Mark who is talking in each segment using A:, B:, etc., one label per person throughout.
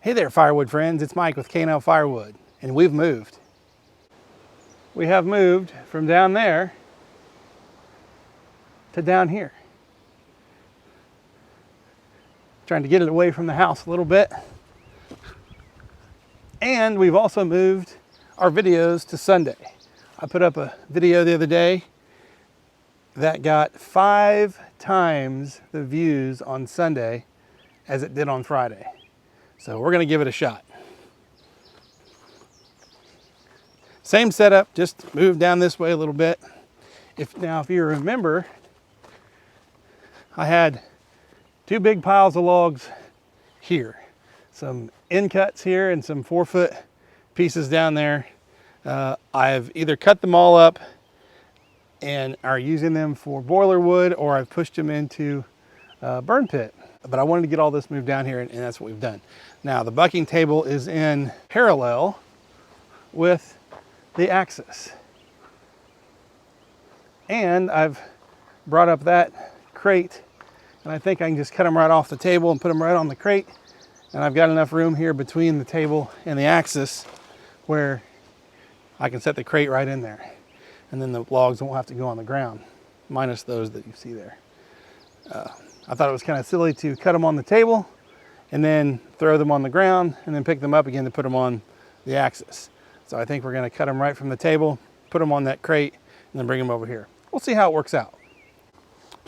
A: Hey there, Firewood friends. It's Mike with K&L Firewood, and we've moved. We have moved from down there to down here. Trying to get it away from the house a little bit. And we've also moved our videos to Sunday. I put up a video the other day that got 5 times the views on Sunday as it did on Friday. So we're gonna give it a shot. Same setup, just moved down this way a little bit. If you remember, I had 2 big piles of logs here. Some end cuts here and some 4-foot pieces down there. I've either cut them all up and are using them for boiler wood, or I've pushed them into a burn pit. But I wanted to get all this moved down here, and that's what we've done. Now the bucking table is in parallel with the axis. And I've brought up that crate, and I think I can just cut them right off the table and put them right on the crate. And I've got enough room here between the table and the axis where I can set the crate right in there. And then the logs won't have to go on the ground, minus those that you see there. I thought it was kind of silly to cut them on the table and then throw them on the ground and then pick them up again to put them on the axis. So I think we're going to cut them right from the table, put them on that crate, and then bring them over here. We'll see how it works out.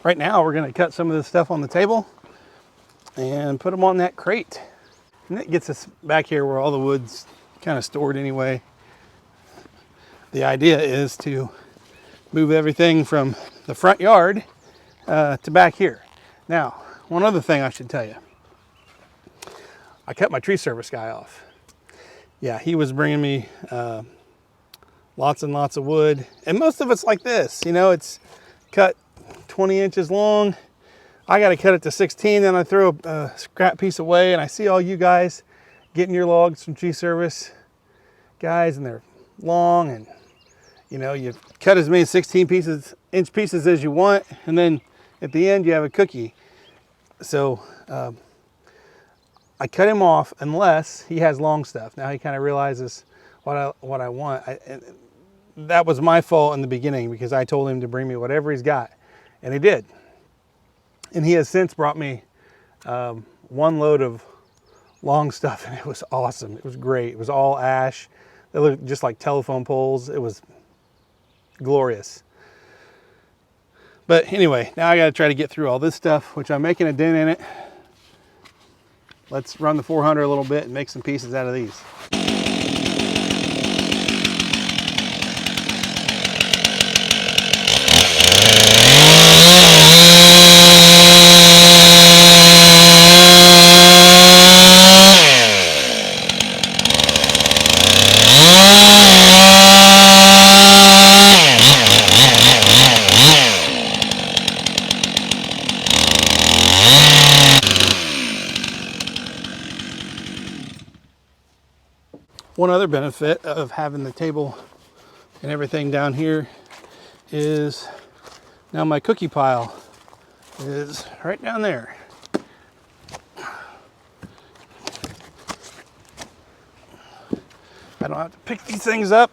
A: Right now we're going to cut some of this stuff on the table and put them on that crate. And that gets us back here where all the wood's kind of stored anyway. The idea is to move everything from the front yard to back here. Now, one other thing I should tell you. I cut my tree service guy off. Yeah, he was bringing me lots and lots of wood. And most of it's like this, you know, it's cut 20 inches long. I got to cut it to 16, then I throw a scrap piece away, and I see all you guys getting your logs from tree service guys, and they're long, and you know, you cut as many 16-inch pieces as you want, and then at the end you have a cookie. So I cut him off unless he has long stuff. Now he kind of realizes what I want. That was my fault in the beginning, because I told him to bring me whatever he's got, and he did. And he has since brought me 1 load of long stuff, and it was awesome. It was great. It was all ash. They looked just like telephone poles. It was glorious. But anyway, now I got to try to get through all this stuff, which I'm making a dent in it. Let's run the 400 a little bit and make some pieces out of these. One other benefit of having the table and everything down here is now my cookie pile is right down there. I don't have to pick these things up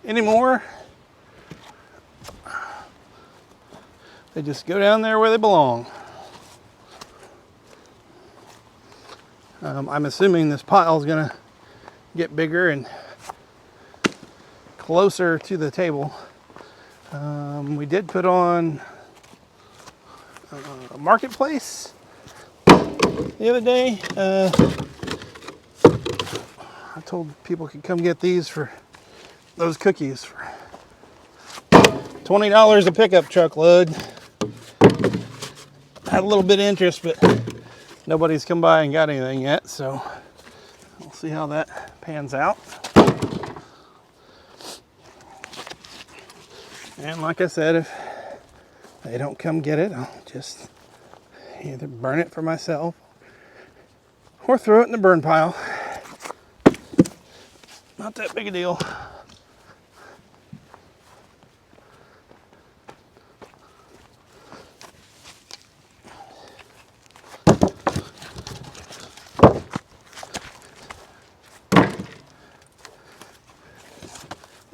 A: anymore. They just go down there where they belong. I'm assuming this pile is going to get bigger and closer to the table. We did put on a marketplace the other day. I told people could come get these for those cookies for $20 a pickup truck load. Had a little bit of interest, but nobody's come by and got anything yet, so we'll see how that pans out. And like I said, if they don't come get it, I'll just either burn it for myself or throw it in the burn pile. Not that big a deal.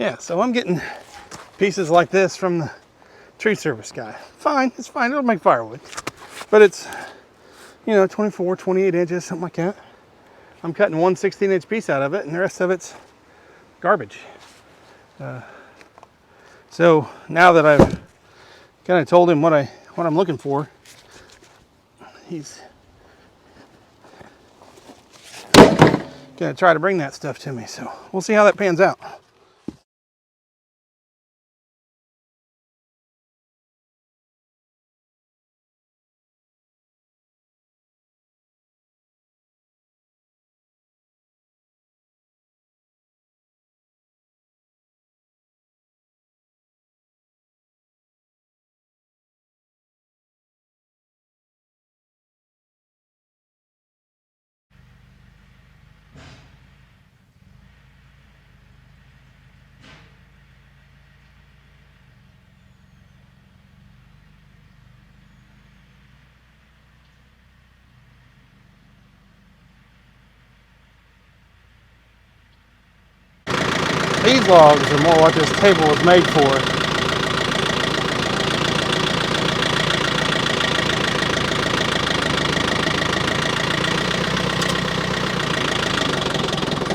A: Yeah, so I'm getting pieces like this from the tree service guy. Fine, it's fine, it'll make firewood. But it's, you know, 24, 28 inches, something like that. I'm cutting 1 16-inch piece out of it, and the rest of it's garbage. So now that I've kind of told him what I'm looking for, he's gonna try to bring that stuff to me. So we'll see how that pans out. These logs are more what this table was made for.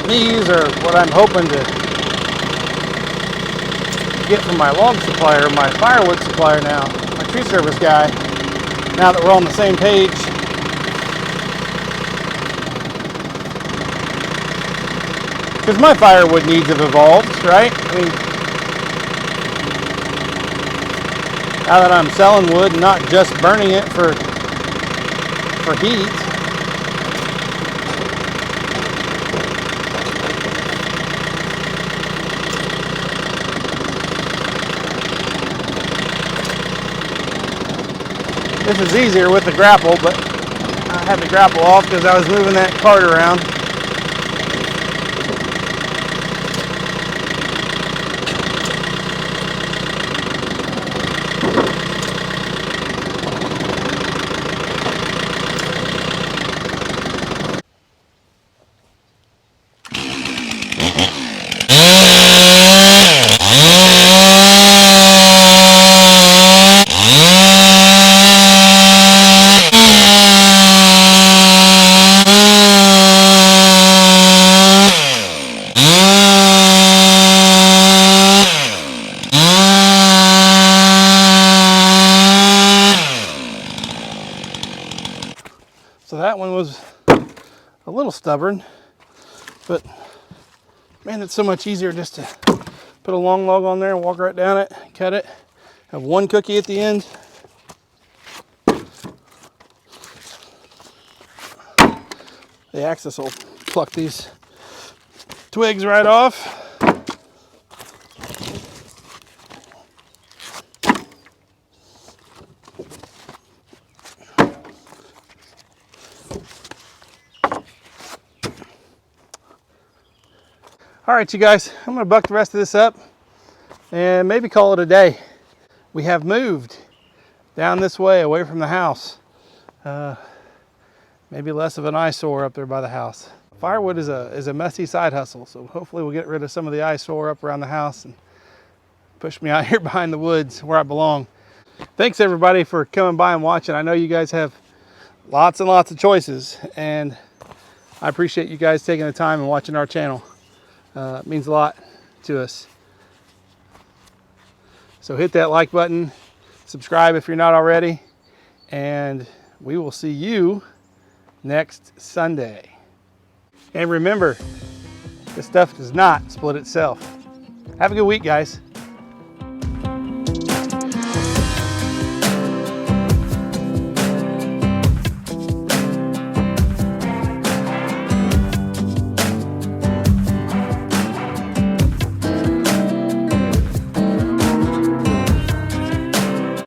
A: These are what I'm hoping to get from my log supplier, my firewood supplier now, my tree service guy, now that we're on the same page. Because my firewood needs have evolved, right? I mean, now that I'm selling wood and not just burning it for heat. This is easier with the grapple, but I had the grapple off because I was moving that cart around. So that one was a little stubborn, but man, it's so much easier just to put a long log on there and walk right down it, cut it, have one cookie at the end. The axis will pluck these twigs right off. All right, you guys, I'm gonna buck the rest of this up and maybe call it a day. We have moved down this way away from the house. Maybe less of an eyesore up there by the house. Firewood is a messy side hustle, so hopefully we'll get rid of some of the eyesore up around the house and push me out here behind the woods where I belong. Thanks everybody for coming by and watching. I know you guys have lots and lots of choices, and I appreciate you guys taking the time and watching our channel. It means a lot to us. So hit that like button, subscribe if you're not already, and we will see you next Sunday. And remember, this stuff does not split itself. Have a good week, guys.